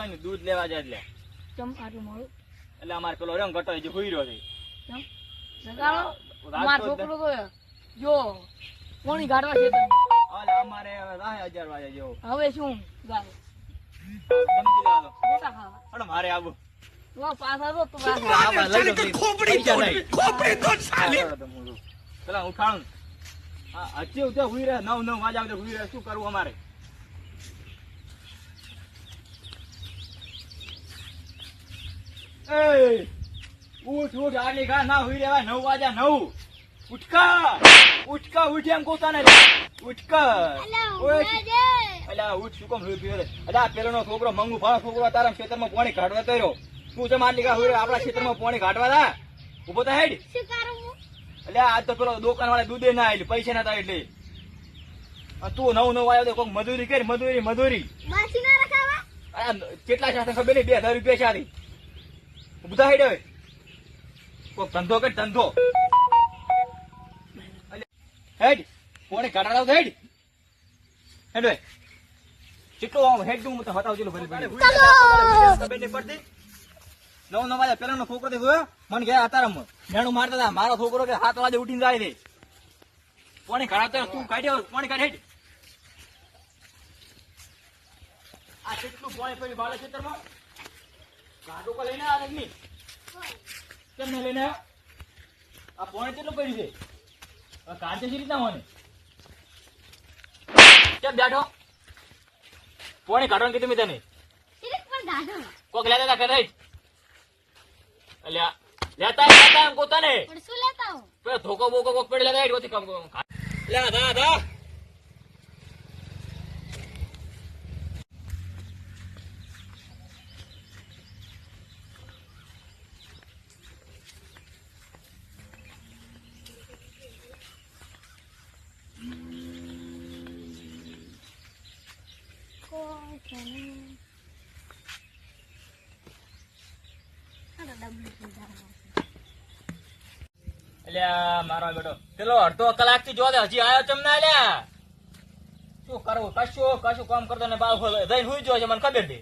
કઈ નહીં, દૂધ લેવા જાય એટલે. ચમ આટલું મોડું એટલે અમારે પેલો રંગ ઘટો જે હુઈ રહ્યો છે. ચમ લગાડો માર રાજકોટ છોકરો તો જો કોણી ગાડવા છે તમે. હાલે અમારે હવે 10,000 વાગે જેવો. હવે શું ગાડો સમજી લેવાનો. મોટા ખાવા પણ મારે આવું. તો પાછા તો તું પાછા આમાં લઈ લો please. પૈસા નહીં. પેલા હું ખાણું. હા, હજી ઉઠે હુઈ રહે, 9 વાગ્યા સુધી હુઈ રહે, શું કરવું અમારે? એ ઉઠ ઉઠ, આટલી ઘા ના હુઈ રહેવાય, 9 વાગ્યા 9. ઉઠકા ઉઠ એમ કહું ને, ઉઠકા. અલ્યા ઉઠ, શું કામ હુઈ પીવે છે? અલ્યા પેલો છોકરો મંગુ ભાણો છોકરો તારા ખેતરમાં પાણી કાઢવા તર્યો. તું છે આટલી ઘા હુઈ રહે, આપણા ખેતરમાં પાણી કાઢવા થા. ઉભો થા હેડ. અલ્યા આજ તો પેલો દુકાન વાળા દૂધે ના આવેલી, પૈસા નતા એટલે. તું 9 આવ્યો તો કોઈક મજૂરી કરી, મજૂરી. કેટલા સાથે ખબર નહીં, 2,000 રૂપિયા સારી. બધા હેડ હવે કોઈક ધંધો કર, ધંધો. હેડ કોને કાઢા હેડ હેડ ભાઈ કેટલો આમ હેડ તું તો હટાવ ચલો ભલે ખબર નહીં પડતી. 9 વાગે પેલાનો છોકરો જોયો મને ગયા અતારમ મેણું મારતા હતા, મારો છોકરો કે 7 વાગે ઉઠીને જાય છે. કોને કાઢા તું કાઢ્યો, કોને કાઢ હેડ. આ કેટલું પાણી પડ્યું બાળક ખેતરમાં, કાઢો કો લઈને આવે નહીં કેમ નહીં લઈને આવ્યો? આ પાણી કેટલું પડ્યું છે, કાઢે છે રીતના મને કેમ બેઠો? પાણી કાઢવાનું કીધું મેં તને, કોક લેતા હતા કરે લેતા એમ કોતાને પેલો ધોકો બોકો કોક પડે લેતા ઓથી કામ લેતા. અલ્યા મારો બેટો પેલો અડધો કલાક થી જોવા દે, હજી આવ્યો ચમ ના લ્યા. શું કરવું, કશું કામ કરતો ને બાળ જઈને હુઈ જો છે, મને ખબર છે.